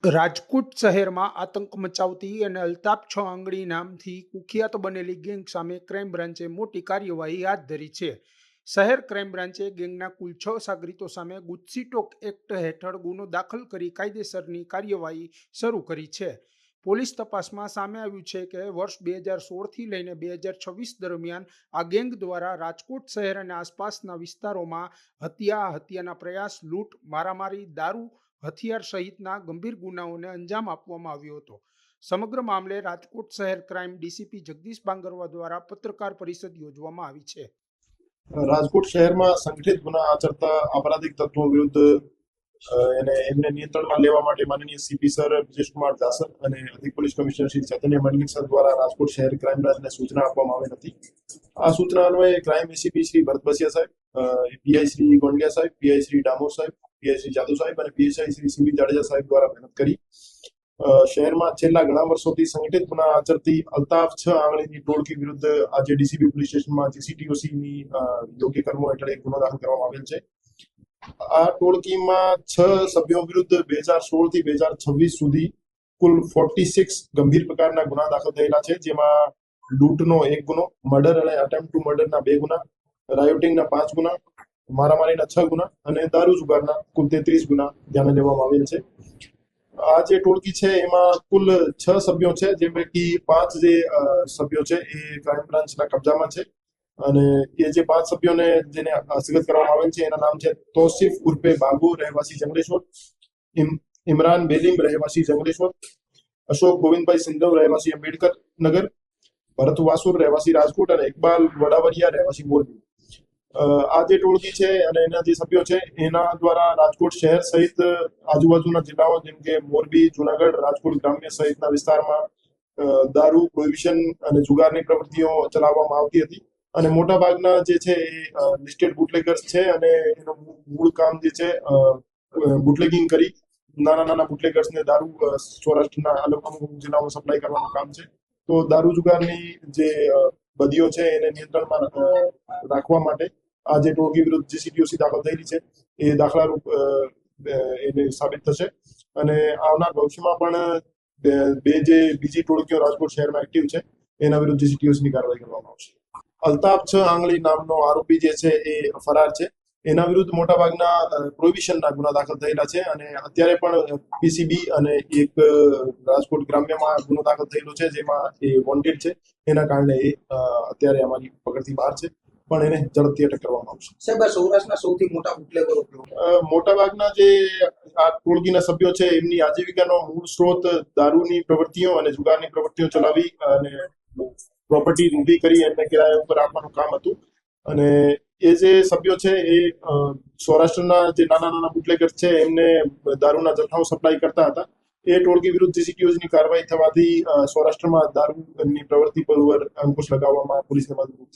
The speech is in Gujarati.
રાજકોટ શહેરમાં આતંક મચાવતી અને અલ્તાફ છ આંગળી નામથી કુખ્યાત બનેલી ગેંગ સામે ક્રાઇમ બ્રાન્ચે મોટી કાર્યવાહી હાથ ધરી છે. શહેર ક્રાઇમ બ્રાન્ચે ગેંગના કુલ 6 સાગરીતો સામે ગુજસીટોક એક્ટ હેઠળ ગુનો દાખલ કરી કાયદેસરની કાર્યવાહી શરૂ કરી છે. પોલીસ તપાસમાં સામે આવ્યું છે કે વર્ષ 2016થી લઈને 2026 દરમિયાન આ ગેંગ દ્વારા રાજકોટ શહેર અને આસપાસના વિસ્તારોમાં હત્યાના પ્રયાસ, લૂંટ, મારામારી, દારૂ, હથિયાર સહિતના ગંભીર ગુનાઓને અંજામ આપવામાં આવ્યો હતો. સમગ્ર મામલે રાજકોટ શહેર ક્રાઇમ ડીસીપી જગદીશ બાંગરવા દ્વારા પત્રકાર પરિષદ યોજવામાં આવી છે. રાજકોટ શહેરમાં સંગઠિત ગુના આચરતા અપરાધિક તત્વો વિરુદ્ધ એમને નિયંત્રણમાં લેવા માટે માનનીય સીપી સર બ્રિજેશકુમાર દાસર અને અધિક પોલીસ કમિશનર શ્રી ચૈતન્ય મલિક સર દ્વારા રાજકોટ શહેર ક્રાઇમ બ્રાન્ચને સૂચના આપવામાં આવી હતી. આ સૂચના અન્વયે ક્રાઇમ એસીપી શ્રી ભરત બસિયા સાહેબ, પીઆઈ શ્રી ગોંડિયા સાહેબ, પીઆઈ શ્રી ડામોર સાહેબ, પીઆઈ શ્રી જાદવ સાહેબ અને પીએસઆઈ શ્રી સીબી જાડેજા સાહેબ દ્વારા મહેનત કરી શહેરમાં છેલ્લા ઘણા વર્ષોથી સંગઠિત ગુના આચરતી અલ્તાફ છ આંગળીની ટોળકી વિરુદ્ધ આજે ડીસીબી પોલીસ સ્ટેશનમાં જીસીટીઓસીની યોગ્ય કર્મો હેઠળ એક ગુનો દાખલ કરવામાં આવેલ છે. આ ટોળકીમાં 6 સભ્યો વિરુદ્ધ 2016 થી 2026 સુધી કુલ 46 ગંભીર પ્રકારના ગુના દાખલ થયેલા છે, જેમાં લૂંટનો 1 ગુનો, મર્ડર અને અટેમ્પ્ટ ટુ મર્ડરના 2 ગુના, રાયોટિંગના 5 ગુના, મારામારીના 6 ગુના અને દારૂ જુગારના કુલ 33 ગુના ધ્યાને લેવામાં આવેલ છે. આ જે ટોળકી છે એમાં કુલ 6 સભ્યો છે, જે પૈકી 5 જે સભ્યો છે એ ક્રાઇમ બ્રાન્ચના કબજામાં છે અને એ જે 5 સભ્યોને જેને હસ્તગત કરવામાં આવેલ છે એના નામ છે તોસીફ ઉર્ફે બાબુ રહેવાસી જંગલેશ્વર, ઇમરાન બેલીમ રહેવાસી જંગલેશ્વર, અશોક ગોવિંદભાઈ સિંધવ રહેવાસી અંબેડકર નગર, ભરત વાસુર રહેવાસી રાજકોટ અને ઇકબાલ વડાવરિયા રહેવાસી મોરબી. આ જે ટોળકી છે અને એના જે સભ્યો છે એના દ્વારા રાજકોટ શહેર સહિત આજુબાજુના જિલ્લાઓ જેમ કે મોરબી, જુનાગઢ, રાજકોટ ગ્રામ્ય સહિતના વિસ્તારમાં દારૂ, પ્રોહિબિશન અને જુગારની પ્રવૃત્તિઓ ચલાવવામાં આવતી હતી અને મોટા ભાગના જે છે એ લિસ્ટેડ બુટલેગર્સ છે અને એનું મૂળ કામ જે છે બુટલેગિંગ કરી નાના બુટલેગર્સને દારૂ સૌરાષ્ટ્રના અમુક જિલ્લાઓમાં સપ્લાય કરવાનું કામ છે. તો દારૂ જુગારની જે બદીઓ છે એને નિયંત્રણમાં રાખવા માટે આ જે ટોળકી વિરુદ્ધ જીસીટીઓસી દાખલ થયેલી છે એ દાખલારૂપ એને સાબિત થશે અને આવનાર ભવિષ્યમાં પણ બીજી ટોળકીઓ રાજકોટ શહેરમાં એક્ટિવ છે એના વિરુદ્ધ જીસીટીઓસીની કાર્યવાહી કરવામાં આવશે. અલ્તાફ છ આંગળી નામનો આરોપી જે છે એ ફરાર છે. એના વિરુદ્ધ મોટાભાગના પ્રોહિબિશનના ગુના દાખલ થયેલા છે અને અત્યારે પણ પીસીબી અને એક રાજકોટ ગ્રામ્યમાં ગુનો દાખલ થયેલો છે જેમાં એ વોન્ટેડ છે. એના કારણે એ અત્યારે અમારી પકડથી બહાર છે, પણ એને ઝડપથી અટક કરવામાં આવશે. સાહેબ, સૌરાષ્ટ્રના સૌથી મોટા બુટલેગરો મોટાભાગના જે આ ટોળકીના સભ્યો છે એમની આજીવિકાનો મૂળ સ્ત્રોત દારૂની પ્રવૃત્તિઓ અને જુગારની પ્રવૃત્તિઓ ચલાવી અને પ્રોપર્ટી ઊભી કરી એમને કિરાયા ઉપર આપવાનું કામ હતું અને એ જે સભ્યો છે એ સૌરાષ્ટ્રના જે નાના બુટલેગર છે એમને દારૂના જથ્થાઓ સપ્લાય કરતા હતા. એ ટોળકી વિરુદ્ધ જીસીટીઓની કાર્યવાહી થવાથી સૌરાષ્ટ્રમાં દારૂની પ્રવૃત્તિ પર અંકુશ લગાવવામાં પોલીસને મદદ